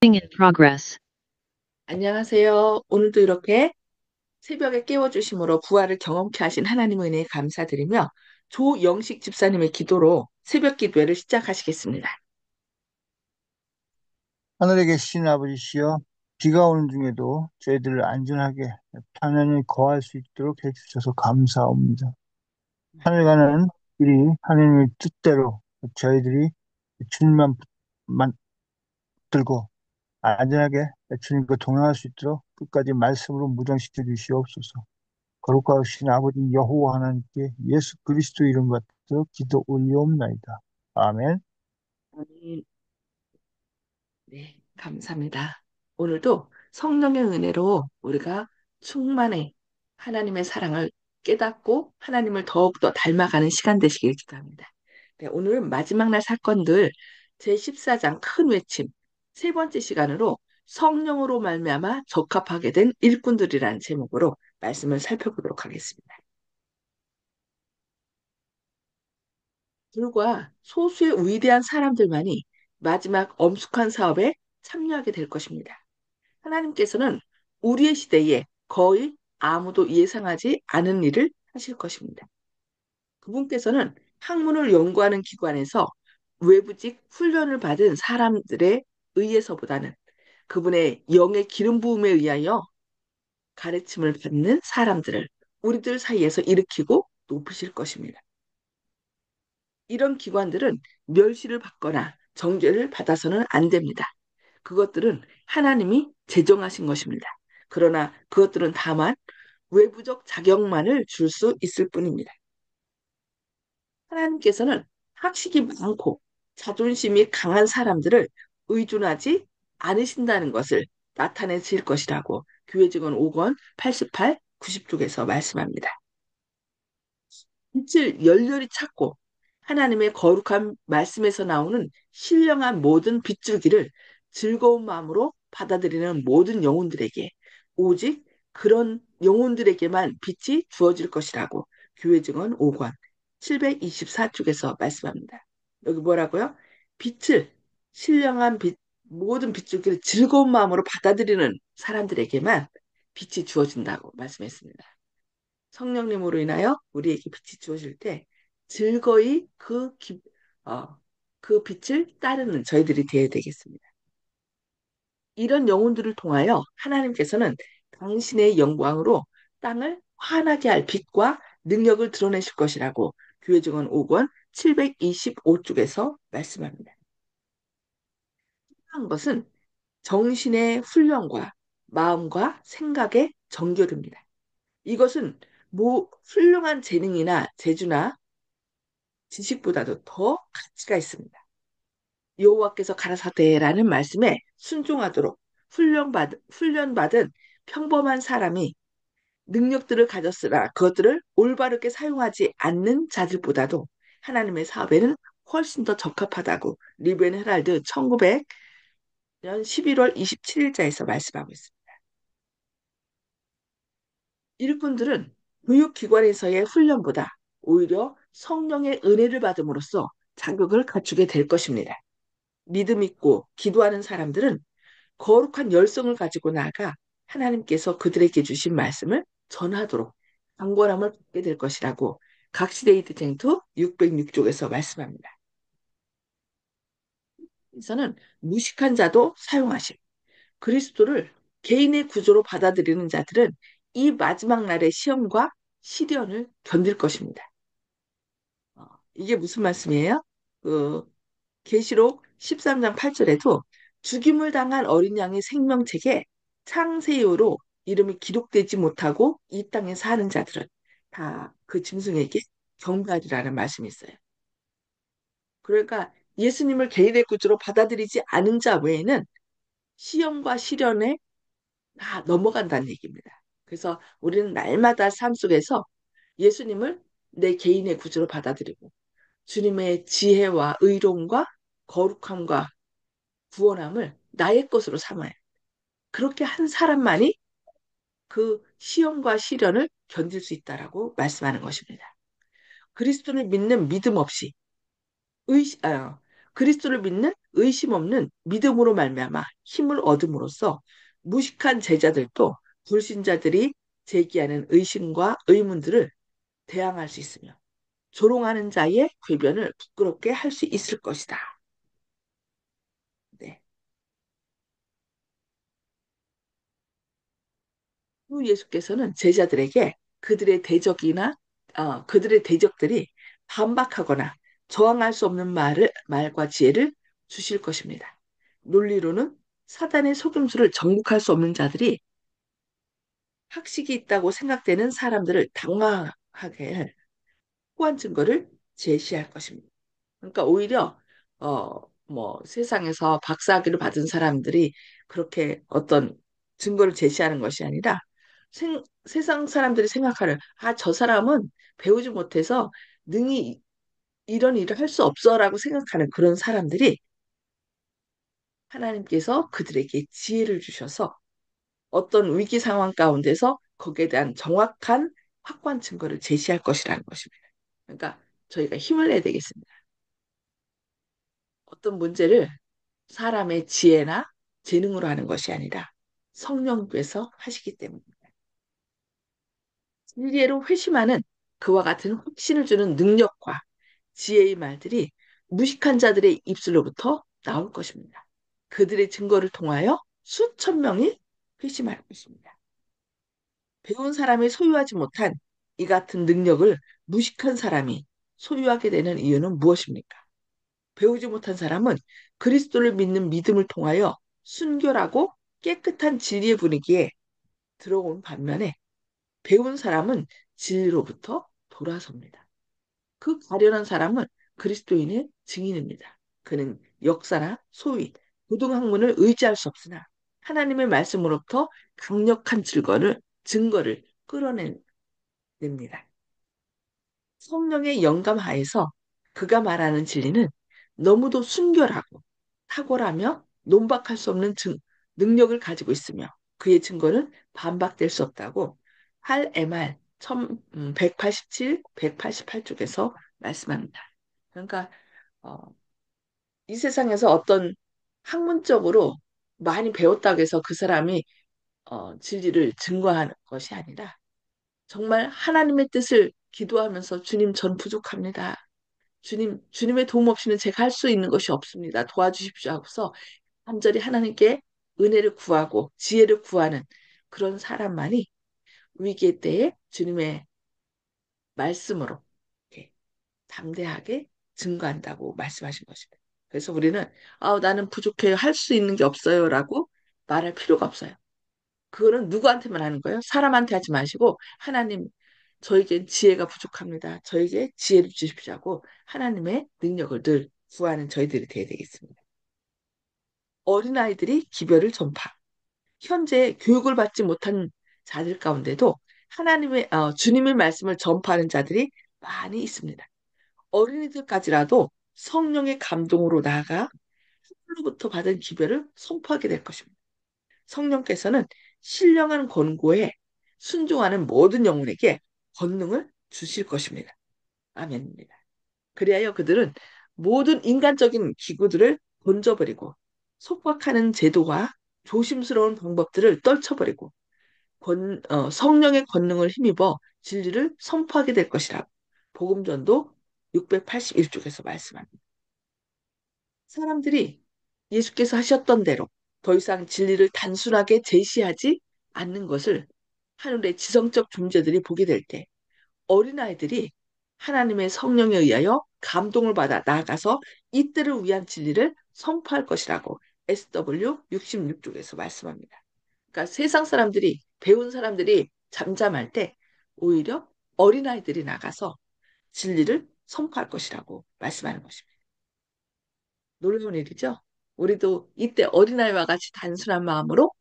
in progress. 안녕하세요. 오늘도 이렇게 새벽에 깨워주심으로 부활을 경험케 하신 하나님의 은혜에 감사드리며 조영식 집사님의 기도로 새벽 기도회를 시작하시겠습니다. 하늘에 계신 아버지시여, 비가 오는 중에도 저희들을 안전하게 편안히 거할 수 있도록 해주셔서 감사합니다. 하늘 가는 길이 하나님의 뜻대로 저희들이 주님만 들고 안전하게 주님과 동행할 수 있도록 끝까지 말씀으로 무장시켜 주시옵소서. 거룩하신 아버지 여호와 하나님께 예수 그리스도 이름 받들어 기도 올리옵나이다. 아멘. 아멘. 네, 감사합니다. 오늘도 성령의 은혜로 우리가 충만히 하나님의 사랑을 깨닫고 하나님을 더욱더 닮아가는 시간 되시길 기도합니다. 네, 오늘은 마지막 날 사건들 제14장 큰 외침 세 번째 시간으로 성령으로 말미암아 적합하게 된 일꾼들이라는 제목으로 말씀을 살펴보도록 하겠습니다. 불과 소수의 위대한 사람들만이 마지막 엄숙한 사업에 참여하게 될 것입니다. 하나님께서는 우리의 시대에 거의 아무도 예상하지 않은 일을 하실 것입니다. 그분께서는 학문을 연구하는 기관에서 외부직 훈련을 받은 사람들에 의해서보다는 그분의 영의 기름 부음에 의하여 가르침을 받는 사람들을 우리들 사이에서 일으키고 높이실 것입니다. 이런 기관들은 멸시를 받거나 정죄를 받아서는 안 됩니다. 그것들은 하나님이 제정하신 것입니다. 그러나 그것들은 다만 외부적 자격만을 줄 수 있을 뿐입니다. 하나님께서는 학식이 많고 자존심이 강한 사람들을 의존하지 않으신다는 것을 나타내실 것이라고 교회증언 5권 88, 90쪽에서 말씀합니다. 빛을 열렬히 찾고 하나님의 거룩한 말씀에서 나오는 신령한 모든 빗줄기를 즐거운 마음으로 받아들이는 모든 영혼들에게 오직 그런 영혼들에게만 빛이 주어질 것이라고 교회 증언 5권 724쪽에서 말씀합니다. 여기 뭐라고요? 빛을 신령한 빛 모든 빗줄기를 즐거운 마음으로 받아들이는 사람들에게만 빛이 주어진다고 말씀했습니다. 성령님으로 인하여 우리에게 빛이 주어질 때 즐거이 어, 그 빛을 따르는 저희들이 되어야 되겠습니다. 이런 영혼들을 통하여 하나님께서는 당신의 영광으로 땅을 환하게 할 빛과 능력을 드러내실 것이라고 교회 증언 5권 725쪽에서 말씀합니다. 한 것은 정신의 훈련과 마음과 생각의 정결입니다. 이것은 뭐 훌륭한 재능이나 재주나 지식보다도 더 가치가 있습니다. 여호와께서 가라사대라는 말씀에 순종하도록 훈련받은 평범한 사람이 능력들을 가졌으나 그것들을 올바르게 사용하지 않는 자들보다도 하나님의 사업에는 훨씬 더 적합하다고 리벤 헤랄드 1900년 11월 27일자에서 말씀하고 있습니다. 일꾼들은 교육기관에서의 훈련보다 오히려 성령의 은혜를 받음으로써 자격을 갖추게 될 것입니다. 믿음 있고 기도하는 사람들은 거룩한 열성을 가지고 나아가 하나님께서 그들에게 주신 말씀을 전하도록 강권함을 받게 될 것이라고 각시데이트 쟁투 606쪽에서 말씀합니다. 에서는 무식한 자도 사용하심. 그리스도를 개인의 구조로 받아들이는 자들은 이 마지막 날의 시험과 시련을 견딜 것입니다. 이게 무슨 말씀이에요? 그 계시록 13장 8절에도 죽임을 당한 어린 양의 생명책에 창세 이후로 이름이 기록되지 못하고 이 땅에 사는 자들은 다 그 짐승에게 경배하리라는 말씀이 있어요. 그러니까 예수님을 개인의 구주로 받아들이지 않은 자 외에는 시험과 시련에 다 넘어간다는 얘기입니다. 그래서 우리는 날마다 삶 속에서 예수님을 내 개인의 구주로 받아들이고 주님의 지혜와 의로움과 거룩함과 구원함을 나의 것으로 삼아요. 그렇게 한 사람만이 그 시험과 시련을 견딜 수 있다라고 말씀하는 것입니다. 그리스도를 믿는 믿음 없이 그리스도를 믿는 의심 없는 믿음으로 말미암아 힘을 얻음으로써 무식한 제자들도 불신자들이 제기하는 의심과 의문들을 대항할 수 있으며 조롱하는 자의 궤변을 부끄럽게 할 수 있을 것이다. 네. 또 예수께서는 제자들에게 그들의 대적들이 반박하거나 저항할 수 없는 말과 지혜를 주실 것입니다. 논리로는 사단의 속임수를 정복할 수 없는 자들이 학식이 있다고 생각되는 사람들을 당황하게 할 확고한 증거를 제시할 것입니다. 그러니까 오히려 세상에서 박사학위를 받은 사람들이 그렇게 어떤 증거를 제시하는 것이 아니라 세상 사람들이 생각하는 저 사람은 배우지 못해서 능히 이런 일을 할 수 없어라고 생각하는 그런 사람들이 하나님께서 그들에게 지혜를 주셔서 어떤 위기 상황 가운데서 거기에 대한 정확한 확고한 증거를 제시할 것이라는 것입니다. 그러니까 저희가 힘을 내야 되겠습니다. 어떤 문제를 사람의 지혜나 재능으로 하는 것이 아니라 성령께서 하시기 때문입니다. 진리로 회심하는 그와 같은 확신을 주는 능력과 지혜의 말들이 무식한 자들의 입술로부터 나올 것입니다. 그들의 증거를 통하여 수천 명이 회심할 것입니다. 배운 사람이 소유하지 못한 이 같은 능력을 무식한 사람이 소유하게 되는 이유는 무엇입니까? 배우지 못한 사람은 그리스도를 믿는 믿음을 통하여 순결하고 깨끗한 진리의 분위기에 들어온 반면에 배운 사람은 진리로부터 돌아섭니다. 그 가련한 사람은 그리스도인의 증인입니다. 그는 역사나 소위, 고등학문을 의지할 수 없으나 하나님의 말씀으로부터 강력한 증거를 끌어냅니다. 성령의 영감 하에서 그가 말하는 진리는 너무도 순결하고 탁월하며 논박할 수 없는 능력을 가지고 있으며 그의 증거는 반박될 수 없다고 8MR 187, 188쪽에서 말씀합니다. 그러니까 어, 이 세상에서 어떤 학문적으로 많이 배웠다고 해서 그 사람이 진리를 증거하는 것이 아니라 정말 하나님의 뜻을 기도하면서 주님 전 부족합니다. 주님의 도움 없이는 제가 할 수 있는 것이 없습니다. 도와주십시오 하고서 간절히 하나님께 은혜를 구하고 지혜를 구하는 그런 사람만이 위기의 때에 주님의 말씀으로 이렇게 담대하게 증거한다고 말씀하신 것입니다. 그래서 우리는 나는 부족해요. 할 수 있는 게 없어요라고 말할 필요가 없어요. 그거는 누구한테만 하는 거예요? 사람한테 하지 마시고 하나님 저에게 지혜가 부족합니다. 저에게 지혜를 주십시오 하고 하나님의 능력을 늘 구하는 저희들이 되어야 되겠습니다. 어린아이들이 기별을 전파. 현재 교육을 받지 못한 자들 가운데도 주님의 말씀을 전파하는 자들이 많이 있습니다. 어린이들까지라도 성령의 감동으로 나아가 하늘로부터 받은 기별을 선포하게 될 것입니다. 성령께서는 신령한 권고에 순종하는 모든 영혼에게 권능을 주실 것입니다. 아멘입니다. 그리하여 그들은 모든 인간적인 기구들을 던져버리고 속박하는 제도와 조심스러운 방법들을 떨쳐버리고 성령의 권능을 힘입어 진리를 선포하게 될 것이라 복음전도 681쪽에서 말씀합니다. 사람들이 예수께서 하셨던 대로 더 이상 진리를 단순하게 제시하지 않는 것을 하늘의 지성적 존재들이 보게 될 때 어린아이들이 하나님의 성령에 의하여 감동을 받아 나아가서 이때를 위한 진리를 선포할 것이라고 SW 66쪽에서 말씀합니다. 그러니까 세상 사람들이 배운 사람들이 잠잠할 때 오히려 어린아이들이 나가서 진리를 선포할 것이라고 말씀하는 것입니다. 놀라운 일이죠. 우리도 이때 어린아이와 같이 단순한 마음으로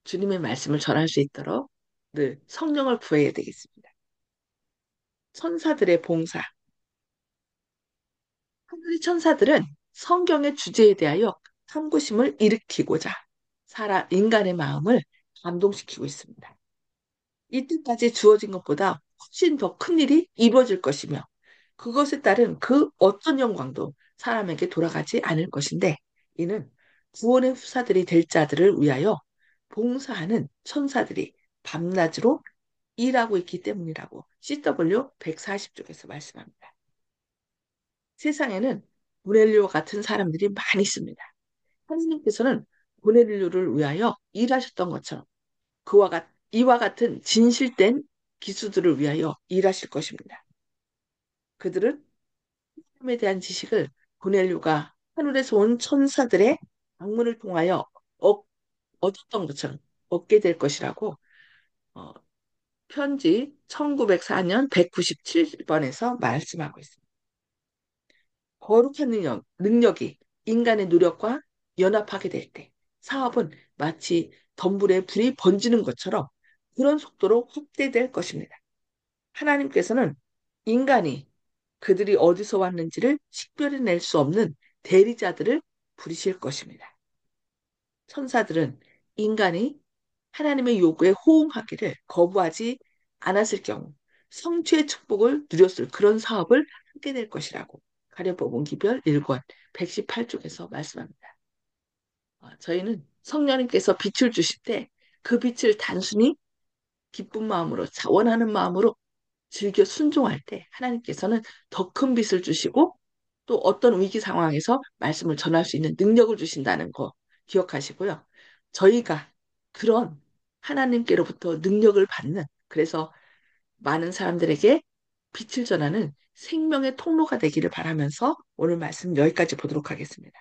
주님의 말씀을 전할 수 있도록 늘 성령을 구해야 되겠습니다. 천사들의 봉사. 하늘의 천사들은 성경의 주제에 대하여 탐구심을 일으키고자 인간의 마음을 감동시키고 있습니다. 이때까지 주어진 것보다 훨씬 더 큰 일이 이루어질 것이며 그것에 따른 그 어떤 영광도 사람에게 돌아가지 않을 것인데 이는 구원의 후사들이 될 자들을 위하여 봉사하는 천사들이 밤낮으로 일하고 있기 때문이라고 CW 140쪽에서 말씀합니다. 세상에는 고넬료와 같은 사람들이 많이 있습니다. 하느님께서는 고넬료를 위하여 일하셨던 것처럼 이와 같은 진실된 기수들을 위하여 일하실 것입니다. 그들은 하나님에 대한 지식을 고넬료가 하늘에서 온 천사들의 방문을 통하여 얻, 얻었던 것처럼 얻게 될 것이라고 어, 편지 1904년 197번에서 말씀하고 있습니다. 거룩한 능력이 인간의 노력과 연합하게 될 때 사업은 마치 덤불에 불이 번지는 것처럼 그런 속도로 확대될 것입니다. 하나님께서는 인간이 그들이 어디서 왔는지를 식별해낼 수 없는 대리자들을 부리실 것입니다. 천사들은 인간이 하나님의 요구에 호응하기를 거부하지 않았을 경우 성취의 축복을 누렸을 그런 사업을 하게 될 것이라고 가려법은 기별 1권 118쪽에서 말씀합니다. 저희는 성령님께서 빛을 주실 때 그 빛을 단순히 기쁜 마음으로 자원하는 마음으로 즐겨 순종할 때 하나님께서는 더 큰 빛을 주시고 또 어떤 위기 상황에서 말씀을 전할 수 있는 능력을 주신다는 거 기억하시고요. 저희가 그런 하나님께로부터 능력을 받는 그래서 많은 사람들에게 빛을 전하는 생명의 통로가 되기를 바라면서 오늘 말씀 여기까지 보도록 하겠습니다.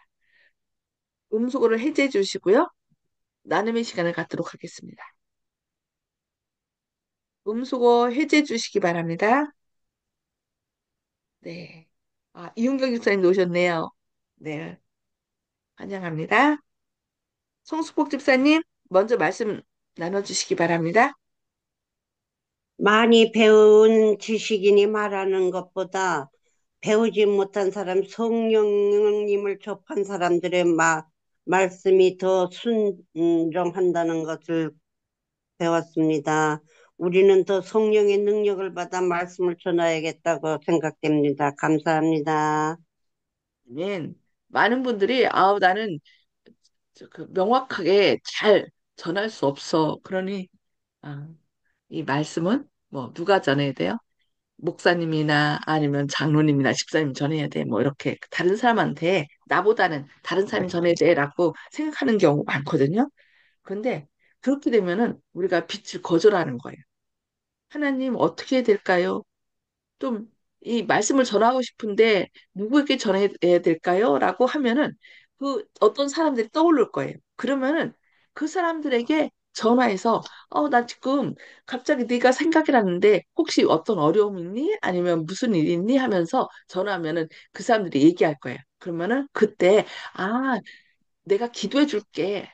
음소거를 해제해 주시고요. 나눔의 시간을 갖도록 하겠습니다. 음소거 해제해 주시기 바랍니다. 네. 이윤경 집사님 오셨네요. 네. 환영합니다. 송수복 집사님, 먼저 말씀 나눠주시기 바랍니다. 많이 배운 지식인이 말하는 것보다 배우지 못한 사람, 성령님을 접한 사람들의 말씀이 더 순종한다는 것을 배웠습니다. 우리는 더 성령의 능력을 받아 말씀을 전해야겠다고 생각됩니다. 감사합니다. 네. 많은 분들이, 나는 그 명확하게 잘 전할 수 없어. 그러니, 아, 이 말씀은 뭐, 누가 전해야 돼요? 목사님이나 아니면 장로님이나 집사님 전해야 돼. 뭐, 이렇게 다른 사람한테 나보다는 다른 사람이 전해야 돼라고 생각하는 경우 많거든요. 그런데 그렇게 되면은 우리가 빛을 거절하는 거예요. 하나님 어떻게 해야 될까요? 좀 이 말씀을 전하고 싶은데 누구에게 전해야 될까요? 라고 하면은 그 어떤 사람들이 떠오를 거예요. 그러면은 그 사람들에게 전화해서 나 지금 갑자기 네가 생각이 났는데 혹시 어떤 어려움 있니? 아니면 무슨 일 있니? 하면서 전화하면은 그 사람들이 얘기할 거예요. 그러면은 그때 내가 기도해 줄게.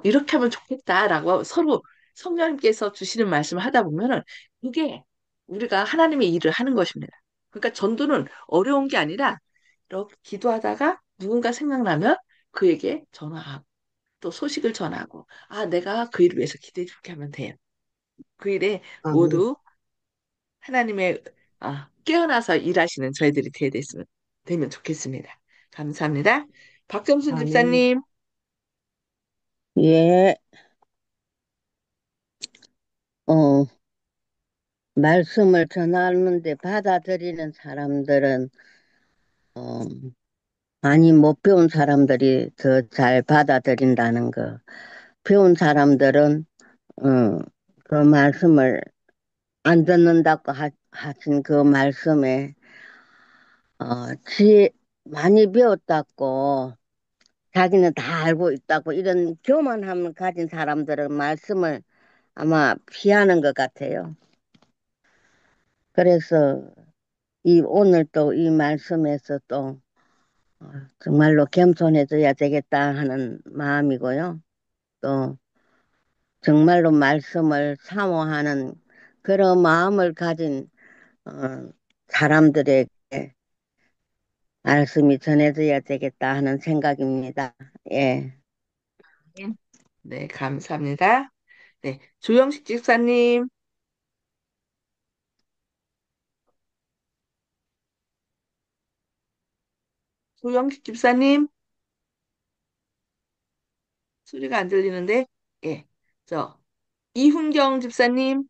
이렇게 하면 좋겠다라고 서로 성령님께서 주시는 말씀을 하다 보면은 그게 우리가 하나님의 일을 하는 것입니다. 그러니까 전도는 어려운 게 아니라 이렇게 기도하다가 누군가 생각나면 그에게 전화하고 또 소식을 전하고 내가 그 일을 위해서 기도해 줄게 하면 돼요. 그 일에 아멘. 모두 하나님의 깨어나서 일하시는 저희들이 되면 좋겠습니다. 감사합니다. 박점순 아멘. 집사님. 예, 어, 말씀을 전하는데 받아들이는 사람들은, 어, 많이 못 배운 사람들이 더 잘 받아들인다는 거. 배운 사람들은, 어, 그 말씀을 안 듣는다고 하신 그 말씀에, 많이 배웠다고, 자기는 다 알고 있다고, 이런 교만함을 가진 사람들은 말씀을 아마 피하는 것 같아요. 그래서 오늘 또 이 말씀에서 또 정말로 겸손해져야 되겠다 하는 마음이고요. 또 정말로 말씀을 사모하는 그런 마음을 가진 어, 사람들에게 말씀이 전해져야 되겠다 하는 생각입니다. 예. 네, 감사합니다. 네, 조영식 집사님. 조영식 집사님, 소리가 안 들리는데, 예, 저, 이훈경 집사님,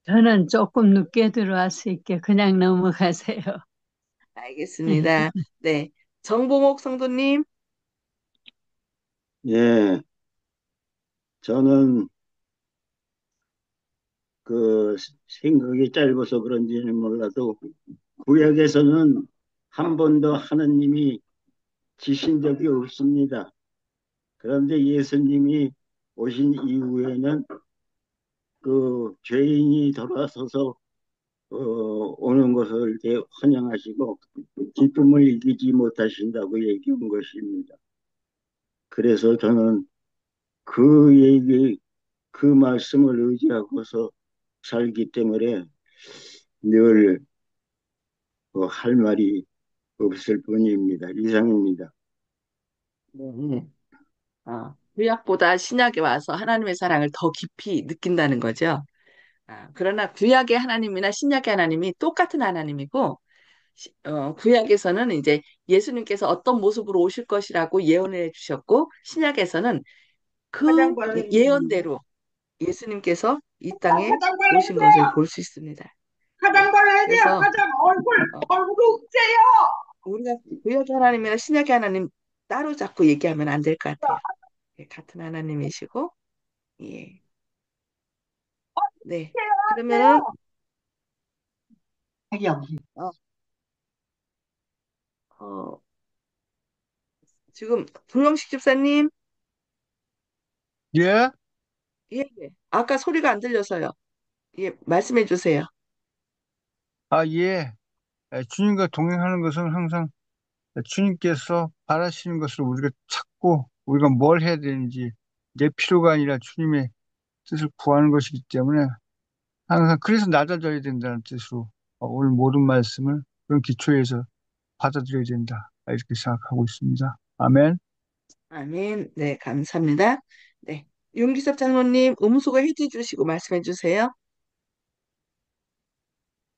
저는 조금 늦게 들어왔으니까 그냥 넘어가세요. 알겠습니다. 네, 정봉옥 성도님, 예, 저는 생각이 짧아서 그런지는 몰라도 구약에서는 한 번도 하느님이 지신 적이 없습니다. 그런데 예수님이 오신 이후에는 죄인이 돌아서서 오는 것을 이렇게 환영하시고 기쁨을 이기지 못하신다고 얘기한 것입니다. 그래서 저는 그 얘기, 그 말씀을 의지하고서 살기 때문에 늘 할 말이 없을 뿐입니다. 이상입니다. 네. 구약보다 신약에 와서 하나님의 사랑을 더 깊이 느낀다는 거죠. 그러나 구약의 하나님이나 신약의 하나님이 똑같은 하나님이고, 구약에서는 이제 예수님께서 어떤 모습으로 오실 것이라고 예언을 해주셨고, 신약에서는 그 예언대로 예수님께서 이 땅에 화장 오신 발라주세요. 것을 볼 수 있습니다. 화장 네. 발라야 돼요. 그래서 화장 어, 얼굴 없애요. 우리가 구약의 하나님이나 신약의 하나님 따로 잡고 얘기하면 안 될 것 같아요. 예, 같은 하나님이시고, 예. 네. 그러면은 어, 어, 지금 조영식 집사님, 예? 예, 예. 아까 소리가 안 들려서요. 예, 말씀해 주세요. 아, 예. 주님과 동행하는 것은 항상 주님께서 바라시는 것을 우리가 찾고 우리가 뭘 해야 되는지 내 필요가 아니라 주님의 뜻을 구하는 것이기 때문에 항상 그래서 낮아져야 된다는 뜻으로 오늘 모든 말씀을 그런 기초에서 받아들여야 된다. 이렇게 생각하고 있습니다. 아멘. 아멘. 네, 감사합니다. 네. 윤기섭 장로님, 음소거 해지 주시고 말씀해 주세요.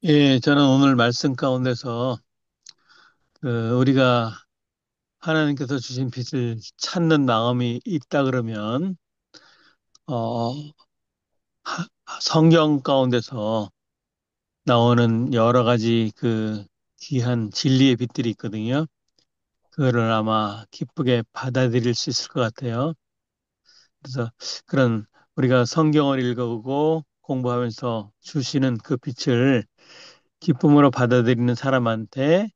예, 저는 오늘 말씀 가운데서 우리가 하나님께서 주신 빛을 찾는 마음이 있다 그러면 어, 성경 가운데서 나오는 여러 가지 귀한 진리의 빛들이 있거든요. 그거를 아마 기쁘게 받아들일 수 있을 것 같아요. 그래서 그런 우리가 성경을 읽어보고 공부하면서 주시는 그 빛을 기쁨으로 받아들이는 사람한테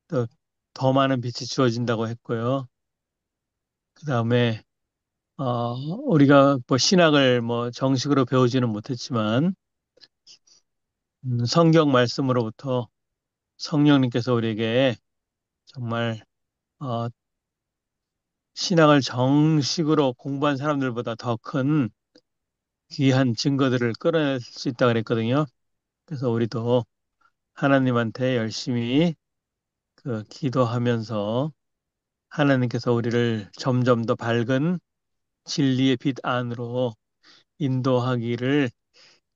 또 더 많은 빛이 주어진다고 했고요. 그 다음에 우리가 뭐 신학을 뭐 정식으로 배우지는 못했지만 성경 말씀으로부터 성령님께서 우리에게 정말 어, 신학을 정식으로 공부한 사람들보다 더 큰 귀한 증거들을 끌어낼 수 있다 그랬거든요. 그래서 우리도 하나님한테 열심히 기도하면서 하나님께서 우리를 점점 더 밝은 진리의 빛 안으로 인도하기를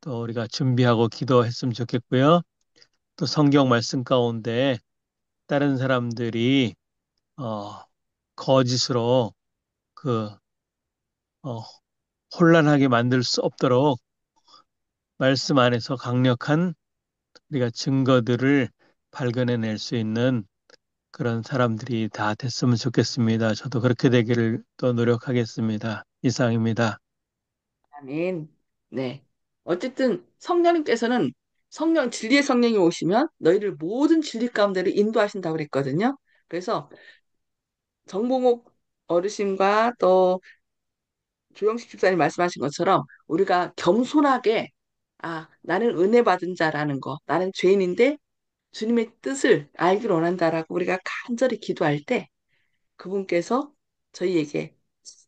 또 우리가 준비하고 기도했으면 좋겠고요. 또 성경 말씀 가운데 다른 사람들이 어, 거짓으로 그 어, 혼란하게 만들 수 없도록 말씀 안에서 강력한 우리가 증거들을 발견해낼 수 있는 그런 사람들이 다 됐으면 좋겠습니다. 저도 그렇게 되기를 또 노력하겠습니다. 이상입니다. 아멘. 네. 어쨌든 성령님께서는 진리의 성령이 오시면 너희를 모든 진리 가운데로 인도하신다고 그랬거든요. 그래서 정봉옥 어르신과 또 조영식 집사님 말씀하신 것처럼 우리가 겸손하게 나는 은혜 받은 자라는 거, 나는 죄인인데 주님의 뜻을 알기를 원한다라고 우리가 간절히 기도할 때 그분께서 저희에게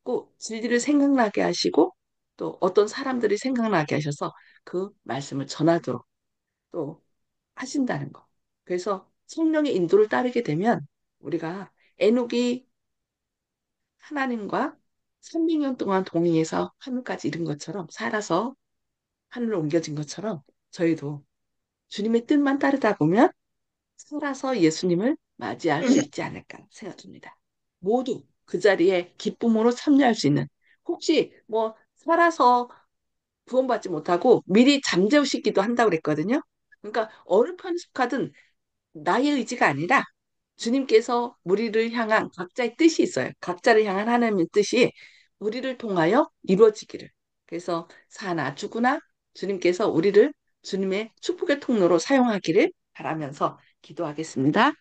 꼭 진리를 생각나게 하시고 또 어떤 사람들이 생각나게 하셔서 그 말씀을 전하도록 또 하신다는 거. 그래서 성령의 인도를 따르게 되면 우리가 에녹이 하나님과 300년 동안 동행해서 하늘까지 이른 것처럼 살아서 하늘로 옮겨진 것처럼 저희도 주님의 뜻만 따르다 보면 살아서 예수님을 맞이할 수 있지 않을까 생각합니다. 모두 그 자리에 기쁨으로 참여할 수 있는, 혹시 뭐 살아서 구원받지 못하고 미리 잠재우시기도 한다고 그랬거든요. 그러니까 어느 편에 속하든 나의 의지가 아니라 주님께서 우리를 향한 각자의 뜻이 있어요. 각자를 향한 하나님의 뜻이 우리를 통하여 이루어지기를. 그래서 사나 죽으나 주님께서 우리를 주님의 축복의 통로로 사용하기를 바라면서 기도하겠습니다.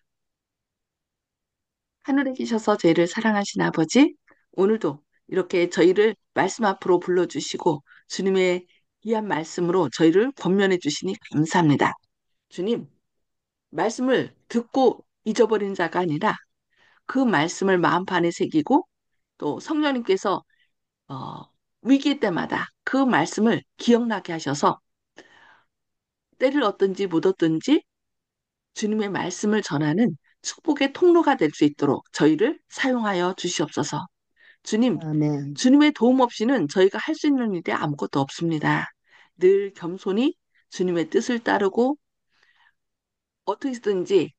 하늘에 계셔서 저희를 사랑하신 아버지, 오늘도 이렇게 저희를 말씀 앞으로 불러주시고 주님의 귀한 말씀으로 저희를 권면해 주시니 감사합니다. 주님, 말씀을 듣고 잊어버린 자가 아니라 그 말씀을 마음판에 새기고 또 성령님께서 어, 위기 때마다 그 말씀을 기억나게 하셔서 때를 얻든지 못 얻든지 주님의 말씀을 전하는 축복의 통로가 될 수 있도록 저희를 사용하여 주시옵소서. 주님, 아멘. 주님의 도움 없이는 저희가 할 수 있는 일이 아무것도 없습니다. 늘 겸손히 주님의 뜻을 따르고 어떻게든지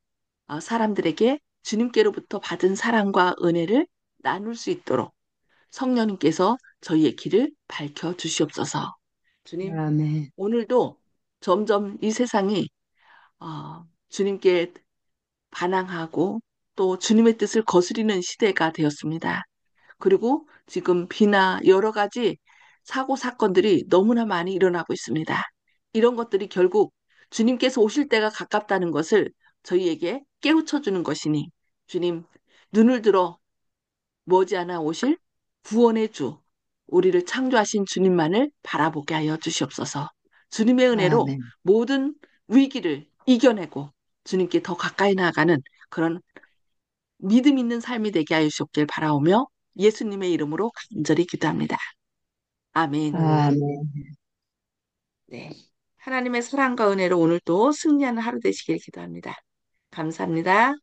사람들에게 주님께로부터 받은 사랑과 은혜를 나눌 수 있도록 성령님께서 저희의 길을 밝혀 주시옵소서. 주님, 아멘. 오늘도 점점 이 세상이 주님께 반항하고 또 주님의 뜻을 거스리는 시대가 되었습니다. 그리고 지금 비나 여러 가지 사고 사건들이 너무나 많이 일어나고 있습니다. 이런 것들이 결국 주님께서 오실 때가 가깝다는 것을 저희에게 깨우쳐 주는 것이니 주님 눈을 들어 머지않아 오실 구원의 주, 우리를 창조하신 주님만을 바라보게 하여 주시옵소서. 주님의 은혜로 아멘. 모든 위기를 이겨내고 주님께 더 가까이 나아가는 그런 믿음 있는 삶이 되게 하여 주시옵길 바라오며 예수님의 이름으로 간절히 기도합니다. 아멘. 아멘. 네. 하나님의 사랑과 은혜로 오늘도 승리하는 하루 되시길 기도합니다. 감사합니다.